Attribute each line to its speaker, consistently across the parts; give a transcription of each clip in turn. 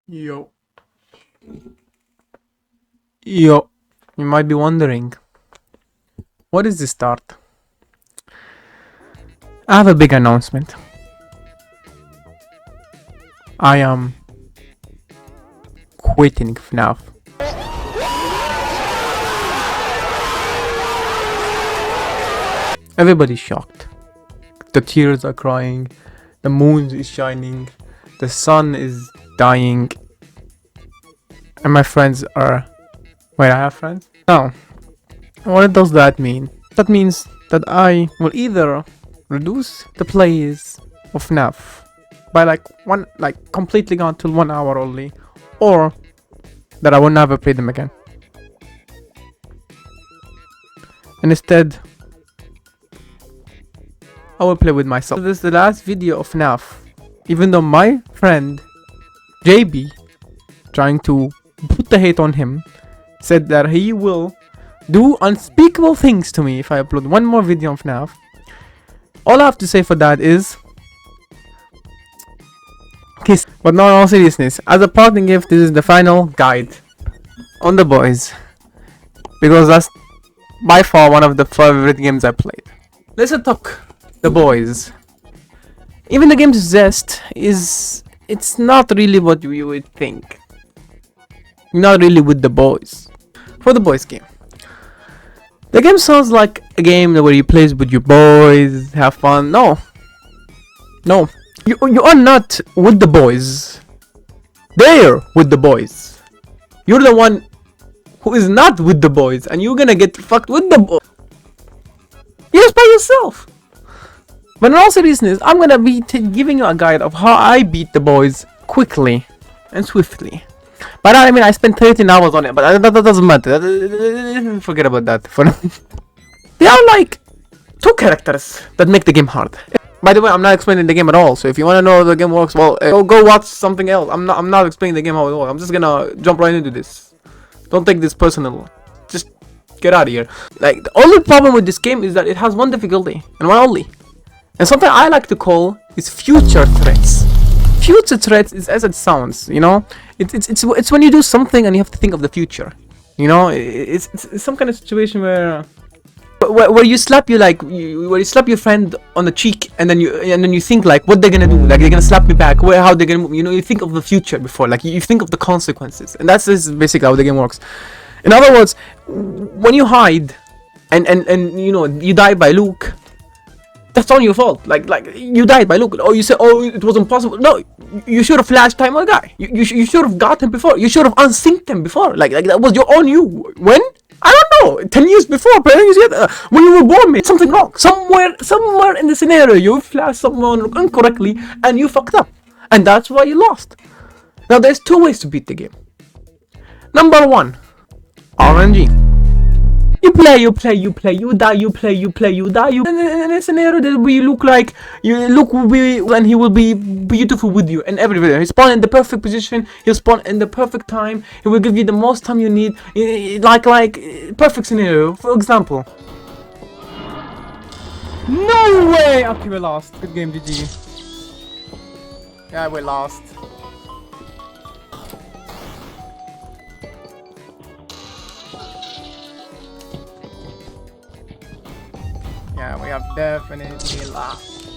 Speaker 1: Yo. Yo. You might be wondering, what is the start? I have a big announcement. I am quitting Fnaf. Everybody's shocked. The tears are crying, the moon is shining, the sun is dying, and my friends are... Wait, I have friends? No. What does that mean? That means that I will either reduce the plays of FNAF by completely gone till 1 hour only, or that I will never play them again. And instead, I will play with myself. So this is the last video of FNAF, even though my friend JB, trying to put the hate on him, said that he will do unspeakable things to me if I upload one more video on FNAF. All I have to say for that is kiss. But not in all seriousness, as a parting gift, this is the final guide on the boys, because that's by far one of the favorite games I played. Let's talk the boys. Even the game's zest it's not really what you would think. Not really with the boys. For the boys game, the game sounds like a game where you play with your boys, have fun. No, you are not with the boys. They're with the boys. You're the one who is not with the boys, and you're gonna get fucked with the boys. You're just by yourself. But in all seriousness, I'm gonna be giving you a guide of how I beat the boys quickly and swiftly. But I mean, I spent 13 hours on it, but that doesn't matter. Forget about that. There are like 2 characters that make the game hard. By the way, I'm not explaining the game at all. So if you want to know how the game works, well, go watch something else. I'm not explaining the game how it works. I'm just gonna jump right into this. Don't take this personal. Just get out of here. Like, the only problem with this game is that it has one difficulty and one only. And something I like to call is future threats. Future threats is as it sounds, you know. It's when you do something and you have to think of the future. You know, it's some kind of situation where you slap where you slap your friend on the cheek, and then you think like, what they're gonna do, like they're gonna slap me back, how they're gonna move. You know, you think of the future before, like you think of the consequences, and that's basically how the game works. In other words, when you hide and you know you die by Luke, that's all your fault. Like you died by Luke. Or you say, oh, it was impossible. No, you should have flashed time on the guy. You should have got him before. You should have unsynced him before. Like that was your own you. When? I don't know. 10 years before, 10 years yet. When you were born, made something wrong. Somewhere in the scenario, you flashed someone incorrectly and you fucked up, and that's why you lost. Now there's 2 ways to beat the game. Number 1, RNG. You play, you die, you die. In a scenario where Luke will be, and he will be beautiful with you in every video. He'll spawn in the perfect position, he'll spawn in the perfect time, he will give you the most time you need, like perfect scenario. For example. No way! Okay, we lost. Good game, GG. Yeah, we lost. Yeah, we have definitely lost.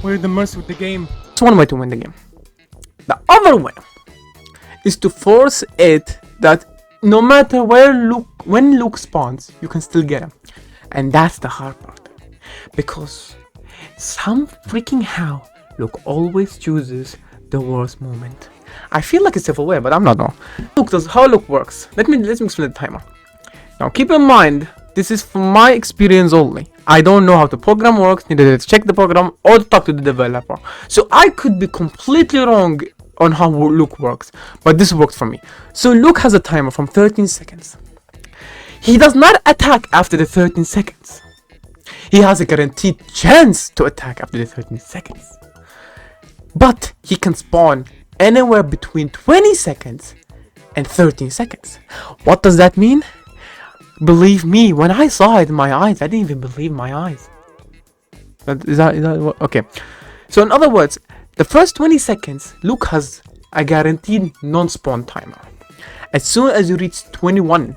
Speaker 1: We're the mercy with the game. It's one way to win the game. The other way is to force it that no matter when Luke spawns, you can still get him. And that's the hard part. Because some freaking how Luke always chooses the worst moment. I feel like it's self-aware, but I'm not. No. How Luke works. Let me explain the timer. Now keep in mind, this is from my experience only. I don't know how the program works, neither to check the program or to talk to the developer. So I could be completely wrong on how Luke works, but this works for me. So Luke has a timer from 13 seconds. He does not attack after the 13 seconds. He has a guaranteed chance to attack after the 13 seconds. But he can spawn anywhere between 20 seconds and 13 seconds. What does that mean? Believe me, when I saw it in my eyes, I didn't even believe my eyes. Is that what? Okay. So in other words, the first 20 seconds, Luke has a guaranteed non-spawn timer. As soon as you reach 21,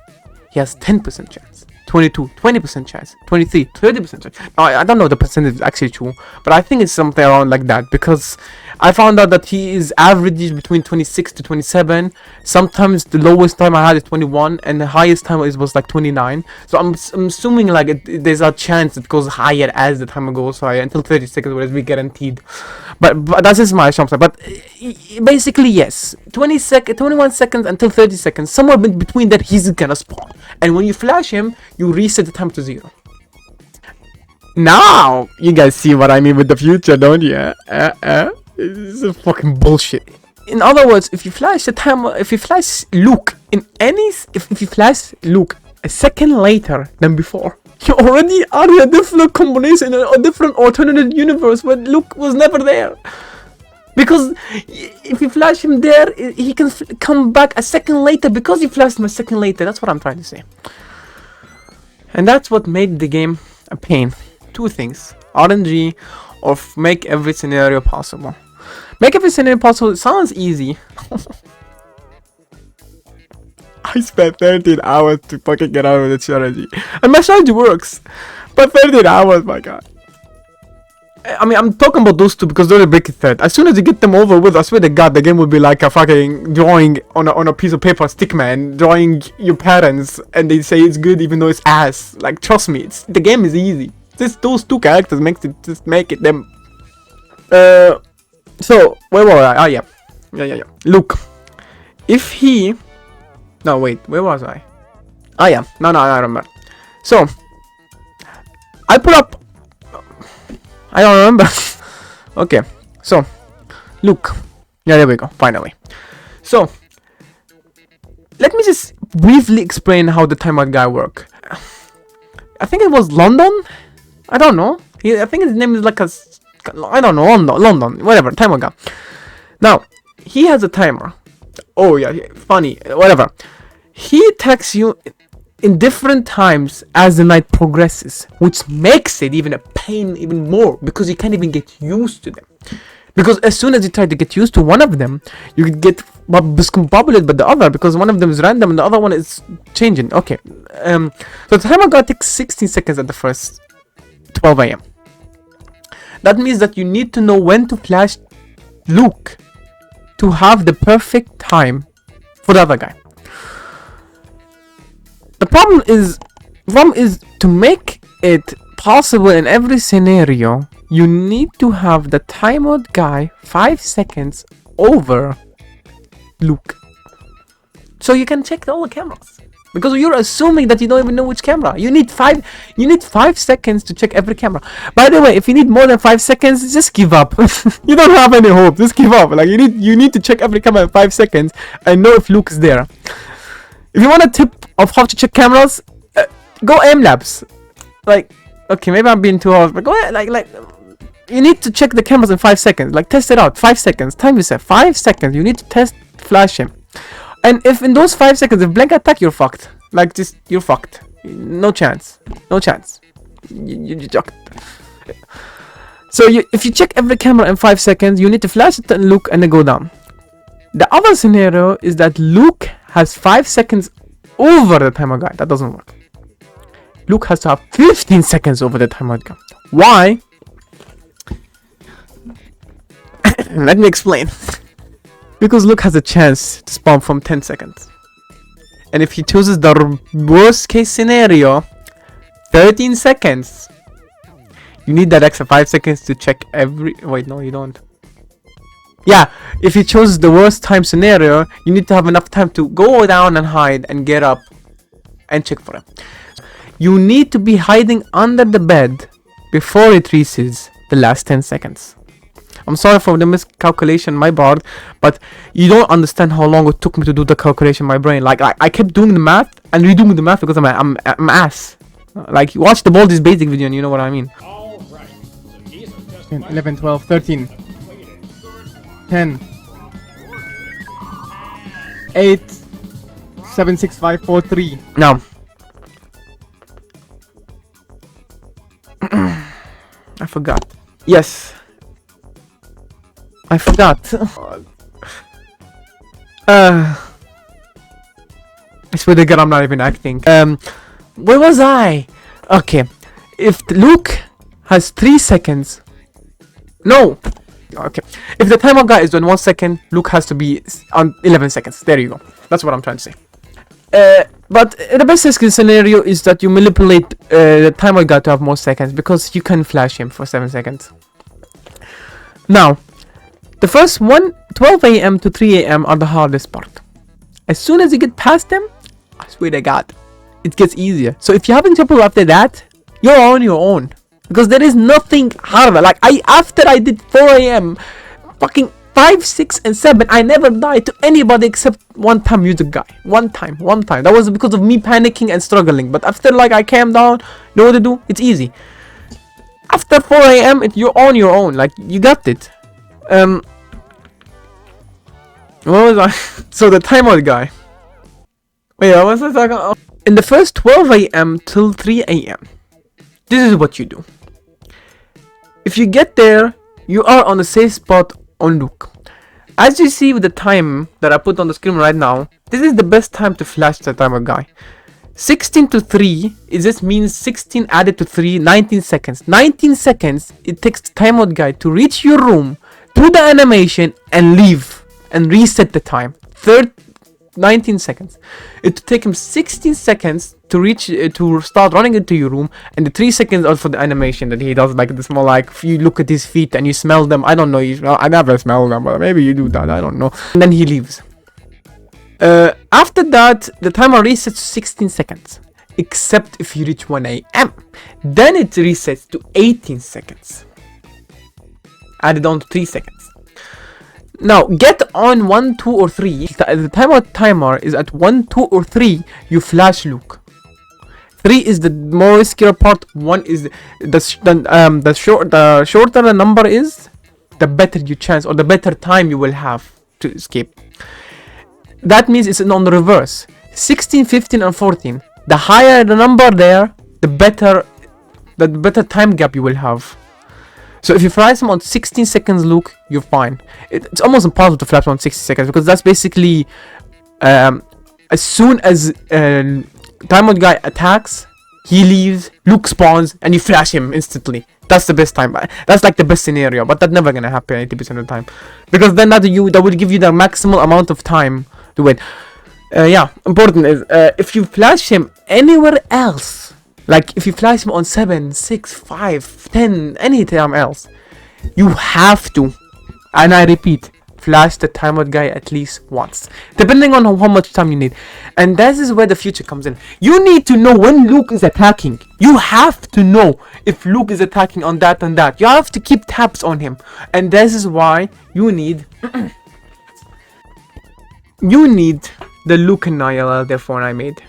Speaker 1: he has 10% chance. 22, 20% chance. 23, 30% chance. Now, I don't know the percentage is actually true, but I think it's something around like that, because I found out that he is average between 26 to 27. Sometimes the lowest time I had is 21, and the highest time was like 29. So I'm assuming like there's a chance it goes higher as the timer goes higher until 30 seconds, whereas we guaranteed. But that's just my assumption. But basically, yes, 21 seconds until 30 seconds, somewhere between that, he's gonna spawn. And when you flash him, you reset the time to 0. Now you guys see what I mean with the future, don't you? This is fucking bullshit. In other words, if you flash the timer, if you flash Luke if you flash Luke a second later than before, you already are in a different combination, a different alternative universe where Luke was never there. Because if you flash him there, he can come back a second later because you flashed him a second later. That's what I'm trying to say. And that's what made the game a pain. Two things: RNG, or make every scenario possible. Make every scenario possible, it sounds easy. I spent 13 hours to fucking get out of the strategy. And my strategy works. But 13 hours, my god. I mean, I'm talking about those two because they're the biggest threat. As soon as you get them over with, I swear to god, the game will be like a fucking drawing on a piece of paper, stickman, drawing your parents, and they say it's good even though it's ass. Like, trust me, the game is easy. Just those two characters make it them. So where were I? Yeah. Luke, if he, no wait, where was I? Oh yeah, no, I remember. So I put up, I don't remember. Okay, so Luke, yeah, there we go, finally. So let me just briefly explain how the timeout guy work. I think it was London. I don't know. I think his name is like I don't know, London, whatever, timer guy. Now, he has a timer. Oh yeah, funny, whatever. He attacks you in different times as the night progresses, which makes it even a pain even more, because you can't even get used to them. Because as soon as you try to get used to one of them, you get discombobulated by the other, because one of them is random and the other one is changing. Okay, so the timer guy takes 16 seconds at the first 12 AM. That means that you need to know when to flash Luke to have the perfect time for the other guy. The problem is to make it possible in every scenario, you need to have the timeout guy 5 seconds over Luke, so you can check all the cameras. Because you're assuming that you don't even know which camera. You need 5 seconds to check every camera. By the way, if you need more than 5 seconds, just give up. You don't have any hope. Just give up. Like you need to check every camera in 5 seconds and know if Luke is there. If you want a tip of how to check cameras, go aim labs. Like, okay, maybe I'm being too harsh, but go ahead, like you need to check the cameras in 5 seconds. Like, test it out. 5 seconds. Time yourself. 5 seconds. You need to flash him. And if in those 5 seconds, if blank attack, you're fucked. Like, just, you're fucked. No chance. No chance. You jocked. So if you check every camera in 5 seconds, you need to flash it and Luke and then go down. The other scenario is that Luke has 5 seconds over the timer guy. That doesn't work. Luke has to have 15 seconds over the timer guy. Why? Let me explain. Because Luke has a chance to spawn from 10 seconds. And if he chooses the worst case scenario, 13 seconds, you need that extra 5 seconds to check every... Wait, no, you don't. Yeah, if he chooses the worst time scenario, you need to have enough time to go down and hide and get up and check for him. You need to be hiding under the bed before it reaches the last 10 seconds. I'm sorry for the miscalculation, my part, but you don't understand how long it took me to do the calculation in my brain. Like, I kept doing the math and redoing the math because I'm ass. Like, watch the Baldi's Basic video and you know what I mean. 10, 11, 12, 13, 10, 8, 7, 6, 5, 4, 3. Now, I forgot. Yes. I forgot. I swear to God, I'm not even acting. Where was I? Okay. If Luke has 3 seconds. No. Okay. If the timer guy is on 1 second, Luke has to be on 11 seconds. There you go. That's what I'm trying to say. But the best case scenario is that you manipulate the timer guy to have more seconds, because you can flash him for 7 seconds. Now, the first 12 a.m. to 3 a.m. are the hardest part. As soon as you get past them, I swear to God, it gets easier. So if you're having trouble after that, you're on your own. Because there is nothing harder. Like, after I did 4 a.m., fucking 5, 6, and 7, I never died to anybody except one time music guy. One time. That was because of me panicking and struggling. But after, like, I calmed down, know what to do, it's easy. After 4 a.m., you're on your own. Like, you got it. What was I? So the timeout guy. Wait, what was I talking about? In the first 12 a.m. till 3 a.m., this is what you do. If you get there, you are on the safe spot on Luke. As you see with the time that I put on the screen right now, this is the best time to flash the timer guy. 16 to 3, it just means 16 added to 3, 19 seconds. 19 seconds, it takes the timeout guy to reach your room, do the animation, and leave. And reset the time. 19 seconds. It would take him 16 seconds to reach to start running into your room, and the 3 seconds are for the animation that he does, like the small, like if you look at his feet and you smell them. I don't know, I never smell them, but maybe you do that, I don't know. And then he leaves. After that, the timer resets to 16 seconds, except if you reach 1 a.m. Then it resets to 18 seconds, added on to 3 seconds. Now, get on 1, 2, or 3. The timer is at 1, 2, or 3. You flash Luke. 3 is the more riskier part. 1 is the shorter the number is, the better your chance, or the better time you will have to escape. That means it's on the reverse. 16, 15, and 14. The higher the number there, the better time gap you will have. So if you flash him on 16 seconds, Luke, you're fine. It's almost impossible to flash him on 60 seconds, because that's basically as soon as timeout guy attacks, he leaves, Luke spawns, and you flash him instantly. That's the best time. That's like the best scenario, but that's never gonna happen 80% of the time, because then that will give you the maximum amount of time to win. Yeah, important is if you flash him anywhere else. Like, if you flash him on 7, 6, 5, 10, any time else, you have to, and I repeat, flash the timeout guy at least once, depending on how much time you need. And this is where the future comes in. You need to know when Luke is attacking. You have to know if Luke is attacking on that and that. You have to keep tabs on him. And this is why you need the Luke Annihilator phone I made.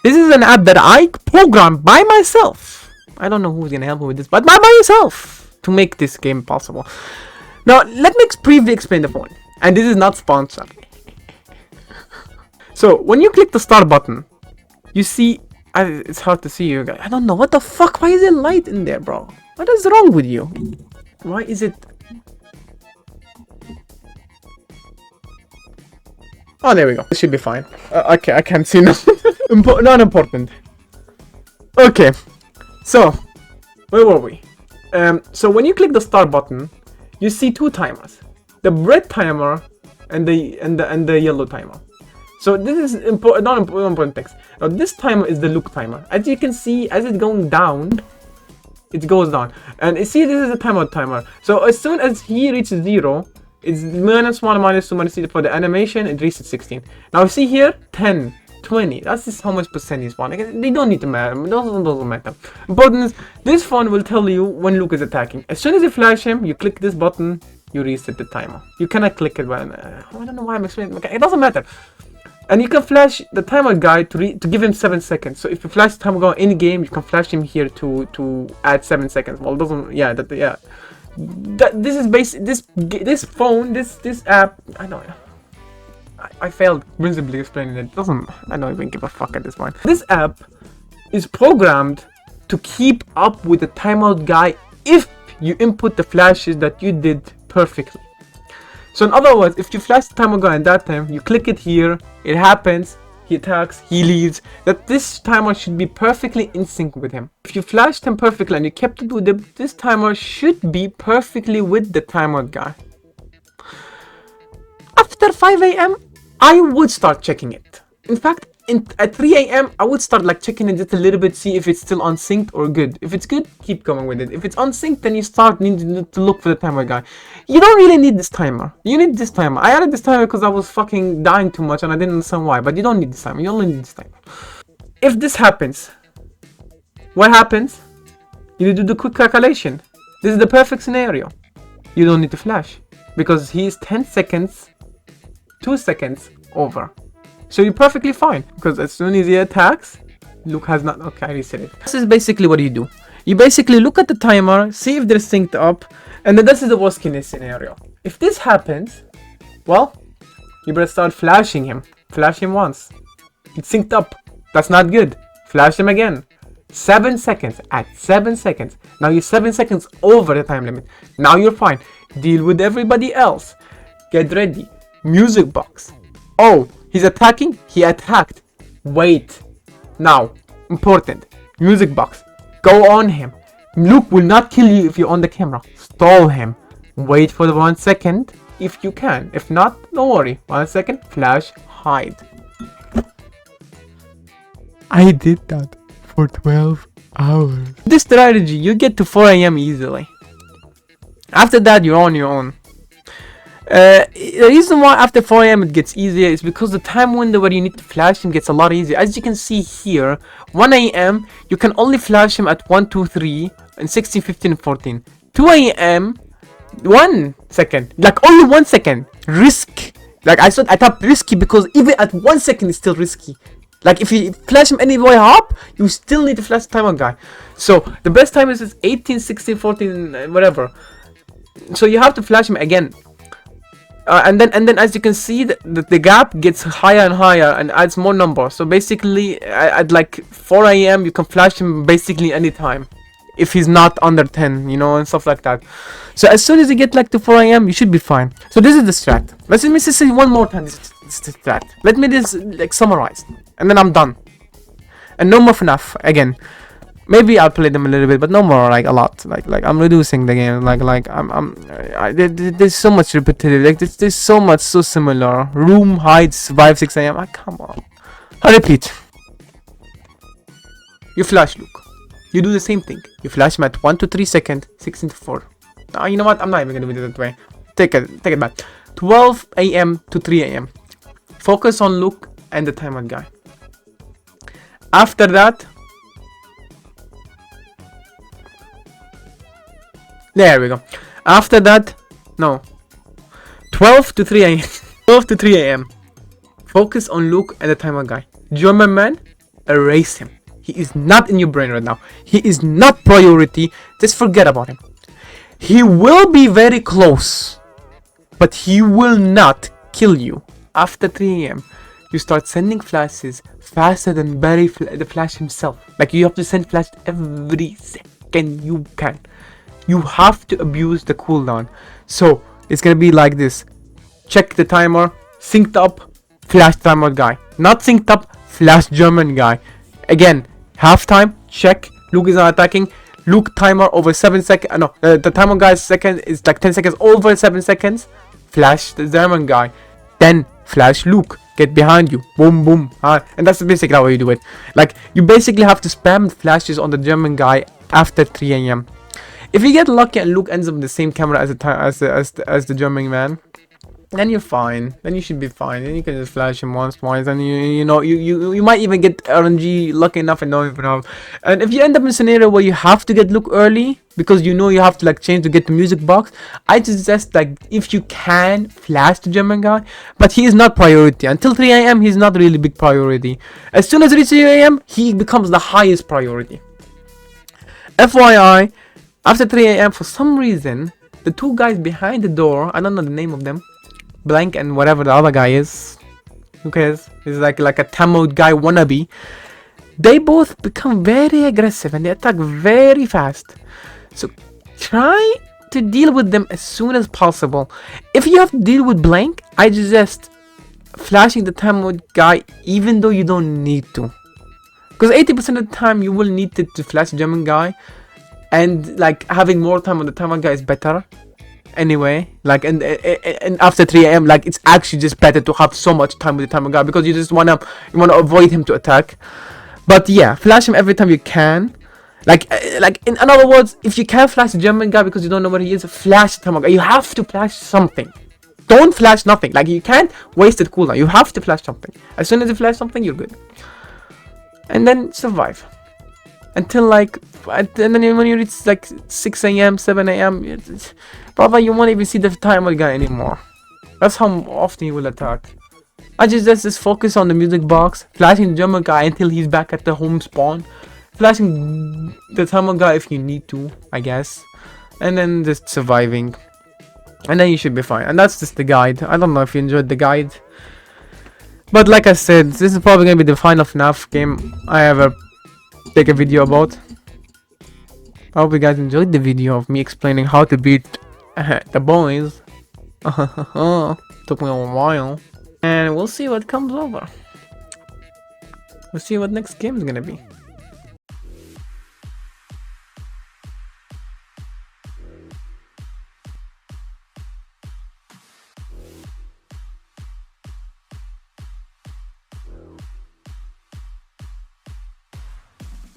Speaker 1: This is an app that I programmed by myself. I don't know who's gonna help me with this, but by myself, to make this game possible. Now, let me briefly explain the phone. And this is not sponsored. So, when you click the start button, you see, it's hard to see you guys. I don't know, what the fuck? Why is it light in there, bro? What is wrong with you? Why is it... Oh, there we go. It should be fine. Okay, I can't see now. Not important. Okay, so where were we? So when you click the start button, you see 2 timers: the red timer and the yellow timer. So this is not important text. Now this timer is the Luke timer. As you can see, as it's going down, it goes down. And you see, this is a timeout timer. So as soon as he reaches 0, it's -1, -2, -3 for the animation. It resets 16. Now you see here, 10, 20. That's just how much percent he's spawning. They don't need to matter. Doesn't matter. Important is, this phone will tell you when Luke is attacking. As soon as you flash him, you click this button, you reset the timer. You cannot click it when... I don't know why I'm explaining. Okay, it doesn't matter. And you can flash the timer guy to give him 7 seconds. So if you flash the timer guy in game, you can flash him here to add 7 seconds. Well, it doesn't... Yeah, this is this phone, this app. I know. I failed miserably explaining it. I don't even give a fuck at this point. This app is programmed to keep up with the timeout guy if you input the flashes that you did perfectly. So in other words, if you flash the timer guy at that time, you click it here, it happens, he attacks, he leaves, that this timer should be perfectly in sync with him. If you flashed him perfectly and you kept it with him, this timer should be perfectly with the timer guy. After 5 a.m, I would start checking it. In fact, at 3 a.m, I would start like checking it just a little bit, see if it's still unsynced or good. If it's good, keep going with it. If it's unsynced, then you start needing to look for the timer guy. You don't really need this timer. You need this timer. I added this timer because I was fucking dying too much and I didn't understand why. But you don't need this timer. You only need this timer. If this happens, what happens? You do the quick calculation. This is the perfect scenario. You don't need to flash because he is 10 seconds, 2 seconds over. So you're perfectly fine, because as soon as he attacks, Luke has not... Okay, I reset it. This is basically what you do. You basically look at the timer, see if they're synced up, and then this is the worst case scenario. If this happens, well, you better start flashing him. Flash him once. It's synced up. That's not good. Flash him again. 7 seconds. At 7 seconds. Now you're 7 seconds over the time limit. Now you're fine. Deal with everybody else. Get ready. Music box. Oh, he's attacking? He attacked. Wait. Now, important. Music box. Go on him. Luke will not kill you if you're on the camera. Stall him. Wait for the 1 second if you can. If not, don't worry. 1 second. Flash. Hide. I did that for 12 hours. This strategy, you get to 4 a.m. easily. After that, you're on your own. The reason why after 4 a.m. it gets easier is because the time window where you need to flash him gets a lot easier. As you can see here, 1 a.m. you can only flash him at 1, 2, 3, and 16, 15, and 14. 2 a.m. 1 second, like only 1 second. Risk. Like I thought risky because even at 1 second it's still risky. Like if you flash him any way up, you still need to flash the timer guy. So the best time is 18, 16, 14, whatever. So you have to flash him again. And then as you can see, the gap gets higher and higher and adds more numbers. So basically at like 4 a.m. you can flash him basically anytime if he's not under 10, you know, and stuff like that. So as soon as you get like to 4 a.m. you should be fine. So this is the strat. Let me just say one more time this is the strat. Let me just like summarize and then I'm done. And no more Fnaf again. Maybe I'll play them a little bit, but no more, like a lot. Like I'm reducing the game. There's so much repetitive. Like there's so much so similar. Room, hide, survive 6 a.m. Come on. I repeat. You flash Luke. You do the same thing. You flash him at 1 to 3 seconds, 16 to 4. You know what? I'm not even gonna do it that way. Take it back. 12 a.m. to 3 a.m. Focus on Luke and the timer guy. After that. There we go. After that, no. 12 to 3 a.m. 12 to 3 a.m. Focus on Luke and the timer guy. German man, erase him. He is not in your brain right now. He is not priority. Just forget about him. He will be very close, but he will not kill you. After 3 a.m. you start sending flashes faster than Barry the Flash himself. Like you have to send flash every second you can. You have to abuse the cooldown. So it's gonna be like this. Check the timer, synced up, flash timer guy. Not synced up, flash German guy. Again, halftime, check. Luke is not attacking. Luke timer over 7 seconds. No, the timer guy's second is like 10 seconds over 7 seconds. Flash the German guy. Then flash Luke. Get behind you. Boom, boom. And that's basically how you do it. Like you basically have to spam flashes on the German guy after 3 a.m. If you get lucky and Luke ends up in the same camera as the German man, then you're fine. Then you should be fine. Then you can just flash him once, twice, and you might even get RNG lucky enough and don't even have. And if you end up in a scenario where you have to get Luke early because you know you have to like change to get the music box, I suggest like if you can flash the German guy, but he is not priority until 3 a.m. He's not really big priority. As soon as it reaches 3 a.m. he becomes the highest priority. FYI. After 3 a.m. for some reason, the two guys behind the door, I don't know the name of them, Blank and whatever the other guy is, who cares, he's like a timeout guy wannabe, they both become very aggressive and they attack very fast. So try to deal with them as soon as possible. If you have to deal with blank, I suggest flashing the timeout guy even though you don't need to. Because 80% of the time you will need to flash the German guy, and like having more time on the timeout guy is better. Anyway, like and after 3 a.m. like it's actually just better to have so much time with the timeout guy because you just wanna avoid him to attack. But yeah, flash him every time you can. Like in other words, if you can't flash the German guy because you don't know what he is, flash the timeout guy. You have to flash something. Don't flash nothing. Like you can't waste it cooldown. You have to flash something. As soon as you flash something, you're good. And then survive until like, and then when you reach like 6 a.m., 7 a.m., brother, you won't even see the timer guy anymore. That's how often you will attack. I just focus on the music box, flashing the German guy until he's back at the home spawn, flashing the timer guy if you need to, I guess, and then just surviving. And then you should be fine. And that's just the guide. I don't know if you enjoyed the guide, but like I said, this is probably gonna be the final Fnaf game I ever take a video about. I hope you guys enjoyed the video of me explaining how to beat the boys. Took me a while, and we'll see what comes over. We'll see what next game is gonna be.